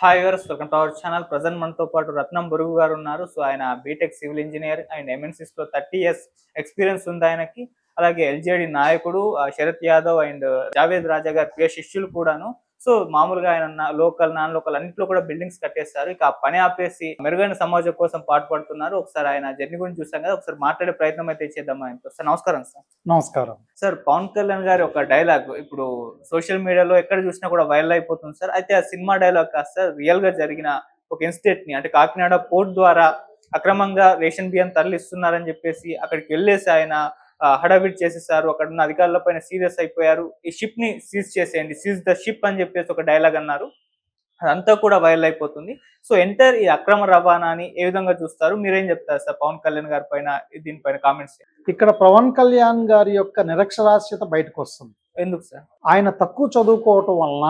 Hi viewers, welcome to our channel. Present మనతో పాటు రత్నం బురుగు గారు ఉన్నారు. సో ఆయన BTech civil engineer and MNCs లో 30 years ఎక్స్పీరియన్స్ ఉంది ఆయనకి. అలాగే ఎల్జేడి నాయకుడు శరత్ యాదవ్ అండ్ జావేద్ రాజా గారి ప్రియ శిష్యులు కూడాను. సో మామూలుగా ఆయన లోకల్ నాన్ లోకల్ అన్నింటిలో కూడా బిల్డింగ్స్ కట్టేస్తారు. ఇక ఆ పని ఆపేసి మెరుగైన సమాజం కోసం పాటుపడుతున్నారు. ఒకసారి ఆయన జర్నీ గురించి చూసాం కదా, ఒకసారి మాట్లాడే ప్రయత్నం అయితే చేద్దాం ఆయనతో. సార్ నమస్కారం. సార్ నమస్కారం. సార్, పవన్ కళ్యాణ్ గారి ఒక డైలాగ్ ఇప్పుడు సోషల్ మీడియాలో ఎక్కడ చూసినా కూడా వైరల్ అయిపోతుంది సార్. అయితే ఆ సినిమా డైలాగ్ కాస్త రియల్ గా జరిగిన ఒక ఇన్సిడెంట్ ని, అంటే కాకినాడ పోర్ట్ ద్వారా అక్రమంగా రేషన్ బియ్యం తరలిస్తున్నారని చెప్పేసి అక్కడికి వెళ్ళేసి ఆయన హడావిడి చేసేసారు. అక్కడ ఉన్న అధికారుల పైన సీరియస్ అయిపోయారు. ఈ షిప్ ని సీజ్ చేసేయండి, సీజ్ ద షిప్ అని చెప్పేసి ఒక డైలాగ్ అన్నారు. అదంతా కూడా వైరల్ అయిపోతుంది. సో ఎంటర్ ఈ అక్రమ రవాణాని ఏ విధంగా చూస్తారు, మీరేం చెప్తారు సార్ పవన్ కళ్యాణ్ గారి పైన, దీనిపైన కామెంట్స్? ఇక్కడ పవన్ కళ్యాణ్ గారి యొక్క నిరక్షరాస్యత బయటకు వస్తుంది. ఎందుకు సార్? ఆయన తక్కువ చదువుకోవటం వలన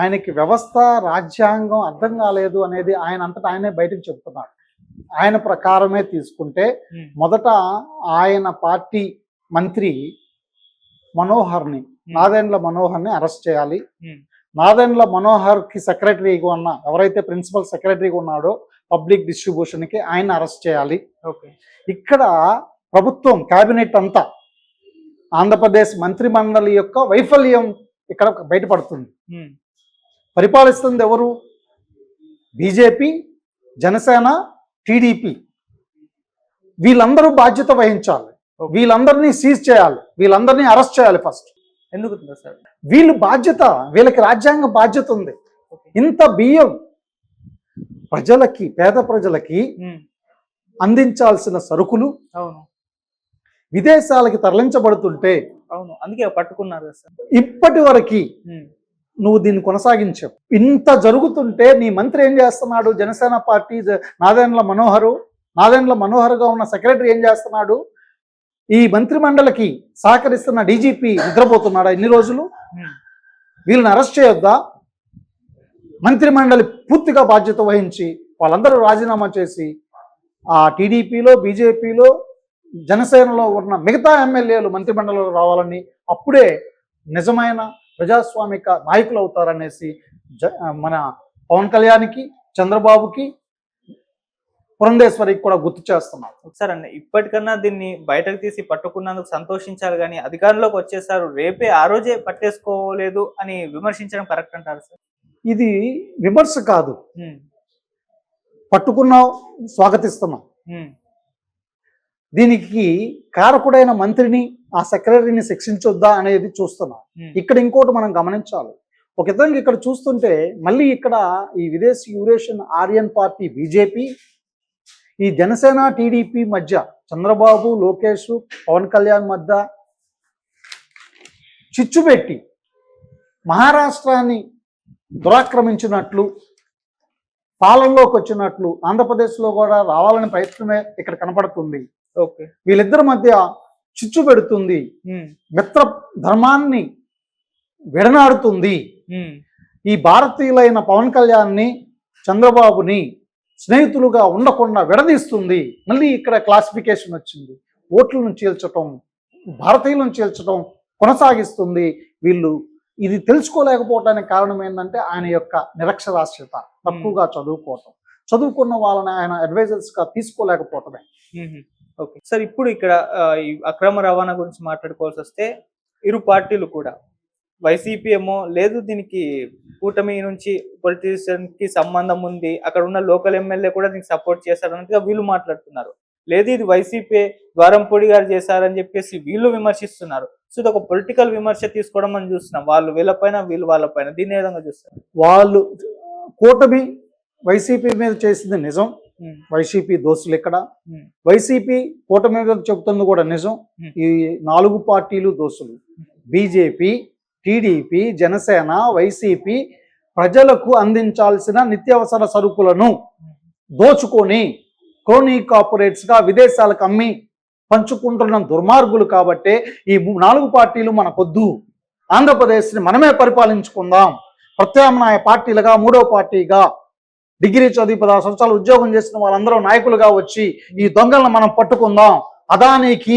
ఆయనకి వ్యవస్థ, రాజ్యాంగం అర్థం కాలేదు అనేది ఆయన అంతటా ఆయనే బయటకు చెప్తున్నాడు. ఆయన ప్రకారమే తీసుకుంటే మొదట ఆయన పార్టీ మంత్రి మనోహర్ని, నాదెండ్ల మనోహర్ని అరెస్ట్ చేయాలి. నాదెండ్ల మనోహర్ కి సెక్రటరీగా ఉన్న ఎవరైతే ప్రిన్సిపల్ సెక్రటరీగా ఉన్నాడో పబ్లిక్ డిస్ట్రిబ్యూషన్ కి ఆయన అరెస్ట్ చేయాలి. ఇక్కడ ప్రభుత్వం కేబినెట్ అంతా ఆంధ్రప్రదేశ్ మంత్రి మండలి యొక్క వైఫల్యం ఇక్కడ బయటపడుతుంది. పరిపాలిస్తుంది ఎవరు? BJP, Janasena, TDP. వీళ్ళందరూ బాధ్యత వహించాలి. వీళ్ళందరినీ సీజ్ చేయాలి, వీళ్ళందరినీ అరెస్ట్ చేయాలి ఫస్ట్. ఎందుకు సార్? వీళ్ళు బాధ్యత, వీళ్ళకి రాజ్యాంగ బాధ్యత ఉంది. ఇంత బియ్యం ప్రజలకి, పేద ప్రజలకి అందించాల్సిన సరుకులు విదేశాలకి తరలించబడుతుంటే అందుకే పట్టుకున్నారు సార్. ఇప్పటి వరకు నువ్వు దీన్ని కొనసాగించావు. ఇంత జరుగుతుంటే నీ మంత్రి ఏం చేస్తున్నాడు? జనసేన పార్టీ నాదెండ్ల మనోహర్గా ఉన్న సెక్రటరీ ఏం చేస్తున్నాడు? ఈ మంత్రి మండలికి సహకరిస్తున్న డీజీపీ నిద్రపోతున్నాడా ఇన్ని రోజులు? వీళ్ళని అరెస్ట్ చేయొద్దా? మంత్రి మండలి పూర్తిగా బాధ్యత వహించి వాళ్ళందరూ రాజీనామా చేసి ఆ టీడీపీలో, బీజేపీలో, జనసేనలో ఉన్న మిగతా ఎమ్మెల్యేలు మంత్రి మండలిలో రావాలని, అప్పుడే నిజమైన ప్రజాస్వామిక నాయకులు అవుతారనేసి మన పవన్ కళ్యాణ్కి, చంద్రబాబుకి, పురంధేశ్వరికి కూడా గుర్తు చేస్తున్నారు. ఒకసారి అన్న, ఇప్పటికన్నా దీన్ని బయటకు తీసి పట్టుకున్నందుకు సంతోషించాలి, కానీ అధికారంలోకి వచ్చేసారు రేపే ఆ రోజే పట్టేసుకోలేదు అని విమర్శించడం కరెక్ట్ అంటారు సార్? ఇది విమర్శ కాదు. పట్టుకున్నాం, స్వాగతిస్తున్నాం. దీనికి కారకుడైన మంత్రిని, ఆ సెక్రటరీని శిక్షించొద్దా అనేది చూస్తున్నాం. ఇక్కడ ఇంకోటి మనం గమనించాలి. ఒక విధంగా ఇక్కడ చూస్తుంటే మళ్ళీ ఇక్కడ ఈ విదేశీ యూరేషియన్ ఆర్యన్ పార్టీ బీజేపీ, ఈ జనసేన టీడీపీ మధ్య, చంద్రబాబు, లోకేష్, పవన్ కళ్యాణ్ మధ్య చిచ్చు పెట్టి మహారాష్ట్రాన్ని దురాక్రమించినట్లు, పాలనలోకి వచ్చినట్లు ఆంధ్రప్రదేశ్లో కూడా రావాలని ప్రయత్నమే ఇక్కడ కనపడుతుంది. వీళ్ళిద్దరి మధ్య చిచ్చు పెడుతుంది, మిత్ర ధర్మాన్ని విడనాడుతుంది. ఈ భారతీయులైన పవన్ కళ్యాణ్ని, చంద్రబాబుని స్నేహితులుగా ఉండకుండా విడదీస్తుంది. మళ్ళీ ఇక్కడ క్లాసిఫికేషన్ వచ్చింది. ఓట్లను చీల్చటం, భారతీయులను చీల్చటం కొనసాగిస్తుంది. వీళ్ళు ఇది తెలుసుకోలేకపోవడానికి కారణం ఏంటంటే ఆయన యొక్క నిరక్షరాస్యత, తక్కువగా చదువుకున్న వాళ్ళని ఆయన అడ్వైజర్స్గా తీసుకోలేకపోవటమే. ఓకే సార్, ఇప్పుడు ఇక్కడ ఈ అక్రమ రవాణా గురించి మాట్లాడుకోవాల్సి వస్తే ఇరు పార్టీలు కూడా, వైసీపీ ఏమో లేదు దీనికి కూటమి నుంచి పొలిటీషియన్ కి సంబంధం ఉంది, అక్కడ ఉన్న లోకల్ ఎమ్మెల్యే కూడా దీనికి సపోర్ట్ చేశారన్నట్టుగా వీళ్ళు మాట్లాడుతున్నారు. లేదు ఇది వైసీపీ ద్వారంపూడి గారు చేశారని చెప్పేసి వీళ్ళు విమర్శిస్తున్నారు. సో ఇది ఒక పొలిటికల్ విమర్శ తీసుకోవడం మనం చూస్తున్నాం. వాళ్ళు వీళ్ళపైన, వీళ్ళు వాళ్ళపైన. దీన్ని ఏ విధంగా చూస్తారు? వాళ్ళు కూటమి వైసీపీ మీద చేసింది నిజం, వైసీపీ దోషులు ఇక్కడ. వైసీపీ కూటమి మీద చెబుతుంది కూడా నిజం. ఈ 4 పార్టీలు దోషులు. బీజేపీ, టీడీపీ, జనసేన, వైసీపీ ప్రజలకు అందించాల్సిన నిత్యావసర సరుకులను దోచుకొని క్రోనీ కార్పొరేట్స్ గా విదేశాలకు అమ్మి పంచుకుంటున్న దుర్మార్గులు. కాబట్టే ఈ 4 పార్టీలు మనకొద్దు, ఆంధ్రప్రదేశ్ని మనమే పరిపాలించుకుందాం, ప్రత్యామ్నాయ పార్టీలుగా, 3వ పార్టీగా డిగ్రీ చదివి 10 సంవత్సరాలు ఉద్యోగం చేసిన వాళ్ళందరూ నాయకులుగా వచ్చి ఈ దొంగలను మనం పట్టుకుందాం, అదానికి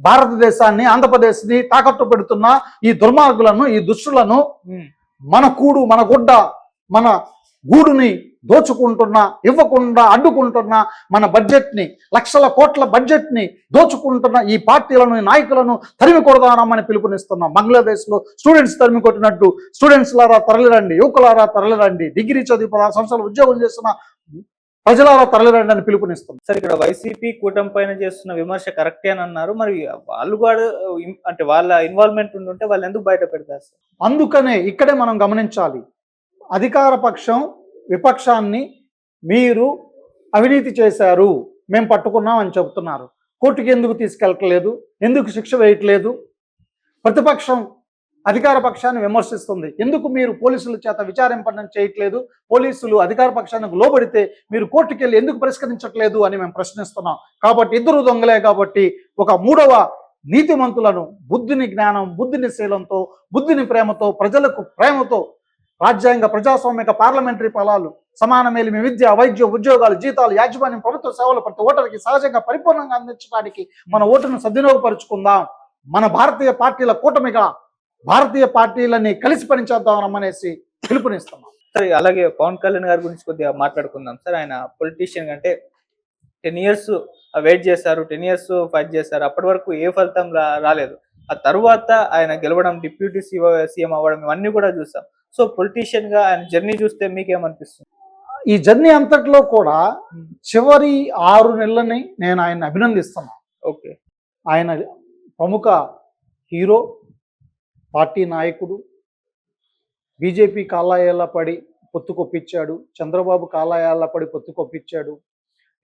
భారతదేశాన్ని, ఆంధ్రప్రదేశ్ని తాకట్టు పెడుతున్న ఈ దుర్మార్గులను, ఈ దుష్టులను మన కూడు, మన గుడ్డ, మన గూడుని దోచుకుంటున్న, ఇవ్వకుండా అడ్డుకుంటున్న మన బడ్జెట్ని, లక్షల కోట్ల బడ్జెట్ని దోచుకుంటున్న ఈ పార్టీలను, ఈ నాయకులను తరిమి కొడదామని పిలుపునిస్తున్నాం. బంగ్లాదేశ్లో స్టూడెంట్స్ తరిమి కొట్టినట్టు స్టూడెంట్స్ లారా తరలిరండి, యువకులారా తరలిరండి, డిగ్రీ చదివి 16 సంవత్సరాలు ఉద్యోగం చేస్తున్న ప్రజలారా తరలిరండి అని పిలుపునిస్తున్నాం. సార్ ఇక్కడ వైసీపీ కూటమి పైన చేస్తున్న విమర్శ కరెక్టే అని అన్నారు. మరి వాళ్ళు కూడా అంటే వాళ్ళ ఇన్వాల్వ్మెంట్ ఉంటే వాళ్ళు ఎందుకు బయట పెడతారు సార్? అందుకనే ఇక్కడే మనం గమనించాలి, అధికార పక్షం విపక్షాన్ని మీరు అవినీతి చేశారు, మేము పట్టుకున్నాం అని చెబుతున్నారు. కోర్టుకి ఎందుకు తీసుకెళ్ళట్లేదు, ఎందుకు శిక్ష వేయట్లేదు? ప్రతిపక్షం అధికార పక్షాన్ని విమర్శిస్తుంది, ఎందుకు మీరు పోలీసుల చేత విచారింపడం చేయట్లేదు? పోలీసులు అధికార పక్షానికి లోబడితే మీరు కోర్టుకి వెళ్ళి ఎందుకు పరిష్కరించట్లేదు అని మేము ప్రశ్నిస్తున్నాం. కాబట్టి ఇద్దరు దొంగలే కాబట్టి ఒక మూడవ నీతిమంతులను బుద్ధిని జ్ఞానం, బుద్ధిని శీలంతో, బుద్ధిని ప్రేమతో, ప్రజలకు ప్రేమతో, రాజ్యాంగ ప్రజాస్వామిక పార్లమెంటరీ ఫలాలు, సమాన మేలిమి విద్య, వైద్యం, ఉద్యోగాలు, జీతాలు, యాజమాన్యం, ప్రభుత్వ సేవలు ప్రతి ఓటర్కి సహజంగా పరిపూర్ణంగా అందించడానికి మన ఓటును సద్వినియోగపరుచుకుందాం. మన భారతీయ పార్టీల కూటమిగా భారతీయ పార్టీలని కలిసి పనిచేద్దాం అనేసి పిలుపునిస్తున్నాం. సరే, అలాగే పవన్ కళ్యాణ్ గారి గురించి కొద్దిగా మాట్లాడుకుందాం సార్. ఆయన పొలిటీషియన్ అంటే 10 years వెయిట్ చేశారు, 10 years ఫైట్ చేశారు. అప్పటి వరకు ఏ ఫలితం రాలేదు. ఆ తర్వాత ఆయన గెలవడం, డిప్యూటీ సీఎం అవ్వడం, ఇవన్నీ కూడా చూసాం. సో పొలిటీషియన్ గా ఆయన జర్నీ చూస్తే మీకేమనిపిస్తుంది? ఈ జర్నీ అంతట్లో కూడా చివరి 6 నెలలని నేను ఆయన అభినందిస్తున్నాను. ఓకే, ఆయన ప్రముఖ హీరో, పార్టీ నాయకుడు, బీజేపీ కాలాయాల పడి పొత్తుకొప్పించాడు, చంద్రబాబు కాలాయాల పడి పొత్తుకొప్పించాడు,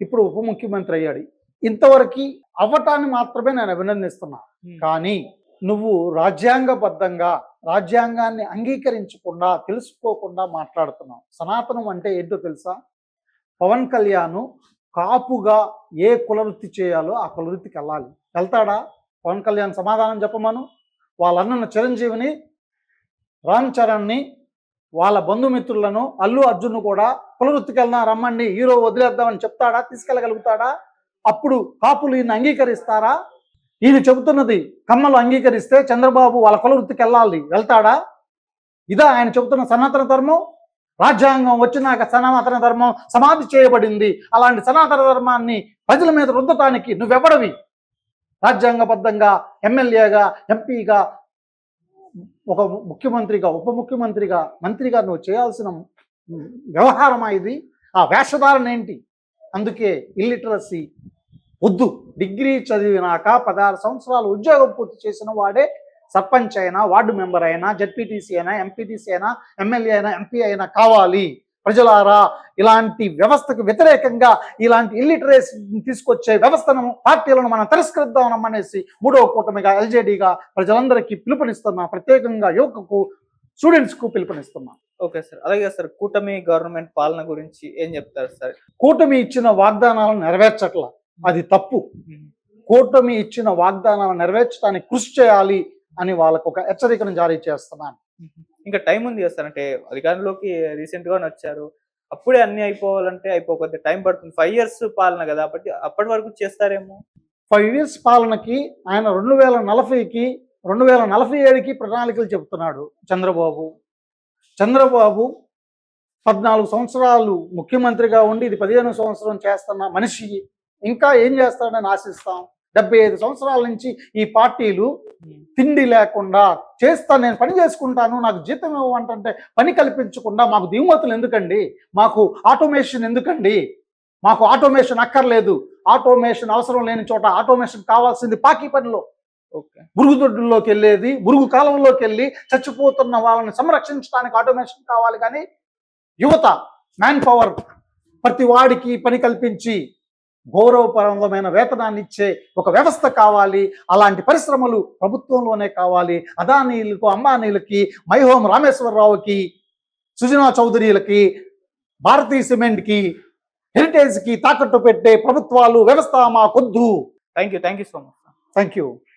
ఇప్పుడు ఉప ముఖ్యమంత్రి అయ్యాడు. ఇంతవరకు అవ్వటాన్ని మాత్రమే నేను అభినందిస్తున్నా. కానీ నువ్వు రాజ్యాంగబద్ధంగా రాజ్యాంగాన్ని అంగీకరించకుండా, తెలుసుకోకుండా మాట్లాడుతున్నావు. సనాతనం అంటే ఏంటో తెలుసా? పవన్ కళ్యాణ్ కాపుగా ఏ కులవృత్తి చేయాలో ఆ కులవృత్తికి వెళ్ళాలి. వెళ్తాడా? పవన్ కళ్యాణ్ సమాధానం చెప్పమను. వాళ్ళ అన్నను చిరంజీవిని, రామ్ చరణ్ని, వాళ్ళ బంధుమిత్రులను, అల్లు అర్జున్ను కూడా కులవృత్తికి వెళ్దాం రమ్మండి, హీరో వదిలేద్దామని చెప్తాడా? తీసుకెళ్ళగలుగుతాడా? అప్పుడు కాపులు ఈయన అంగీకరిస్తారా? ఈయన చెబుతున్నది కమ్మలు అంగీకరిస్తే చంద్రబాబు వాళ్ళ కులవృత్తికి వెళ్తాడా? ఇదా ఆయన చెబుతున్న సనాతన ధర్మం? రాజ్యాంగం వచ్చినాక సనాతన ధర్మం సమాధి చేయబడింది. అలాంటి సనాతన ధర్మాన్ని ప్రజల మీద రుద్దటానికి నువ్వెవడవి? రాజ్యాంగబద్ధంగా ఎమ్మెల్యేగా, ఎంపీగా, ఒక ముఖ్యమంత్రిగా, ఉప ముఖ్యమంత్రిగా, మంత్రిగా నువ్వు చేయాల్సిన వ్యవహారమా ఇది? ఆ వేషధారణ ఏంటి? అందుకే ఇల్లిటరసీ వద్దు. డిగ్రీ చదివినాక 16 సంవత్సరాలు ఉద్యోగం పూర్తి చేసిన వాడే సర్పంచ్ అయినా, వార్డు మెంబర్ అయినా, జడ్పీటీసీ అయినా, ఎంపీటీసీ అయినా, ఎమ్మెల్యే అయినా, ఎంపీ అయినా కావాలి. ప్రజలారా, ఇలాంటి వ్యవస్థకు వ్యతిరేకంగా ఇలాంటి ఇల్లిటరేసీని తీసుకొచ్చే వ్యవస్థను, పార్టీలను మనం తిరస్కరిద్దాం అనేసి మూడవ కూటమిగా, ఎల్జేడీగా ప్రజలందరికీ పిలుపునిస్తున్నా. ప్రత్యేకంగా యువకుకు, స్టూడెంట్స్కు పిలుపునిస్తున్నా. ఓకే సార్, అలాగే సార్ కూటమి గవర్నమెంట్ పాలన గురించి ఏం చెప్తారు సార్? కూటమి ఇచ్చిన వాగ్దానాలను నెరవేర్చట్ల, అది తప్పు. కూటమి ఇచ్చిన వాగ్దానాలను నెరవేర్చడానికి కృషి చేయాలి అని వాళ్ళకు ఒక హెచ్చరికను జారీ చేస్తున్నాను. ఇంకా టైం ఉంది కదా సార్, అంటే అధికారంలోకి రీసెంట్ గానే వచ్చారు, అప్పుడే అన్ని అయిపోవాలంటే అయిపోతే టైం పడుతుంది. 5 years పాలన కదా, అప్పటి వరకు చేస్తారేమో. 5 years పాలనకి ఆయన 2040కి 2047కి ప్రణాళికలు చెబుతున్నాడు చంద్రబాబు. 14 సంవత్సరాలు ముఖ్యమంత్రిగా ఉండి ఇది 15వ సంవత్సరం చేస్తున్న మనిషి ఇంకా ఏం చేస్తాడని ఆశిస్తాం? 75 సంవత్సరాల నుంచి ఈ పార్టీలు తిండి లేకుండా నేను పని చేసుకుంటాను, నాకు జీతం ఇవ్వమంటే పని కల్పించకుండా మాకు దిగుమతులు ఎందుకండి? మాకు ఆటోమేషన్ ఎందుకండి? మాకు ఆటోమేషన్ అక్కర్లేదు. ఆటోమేషన్ అవసరం లేని చోట ఆటోమేషన్ కావాల్సింది పాకి పనిలో. మురుగుదొడ్డుల్లోకి వెళ్ళేది, మురుగు కాలంలోకి వెళ్ళి చచ్చిపోతున్న వాళ్ళని సంరక్షించడానికి ఆటోమేషన్ కావాలి. కానీ యువత, మ్యాన్ పవర్, ప్రతి వాడికి పని కల్పించి గౌరవపరమైన వేతనాన్ని ఇచ్చే ఒక వ్యవస్థ కావాలి. అలాంటి పరిశ్రమలు ప్రభుత్వంలోనే కావాలి. అదానీలకు, అంబానీలకి, మైహోం రామేశ్వరరావుకి, సుజనా చౌదరీలకి, భారతీయ సిమెంట్కి, హెరిటేజ్కి తాకట్టు పెట్టే ప్రభుత్వాలు, వ్యవస్థ మాకొద్దు. Thank you so much. Thank you.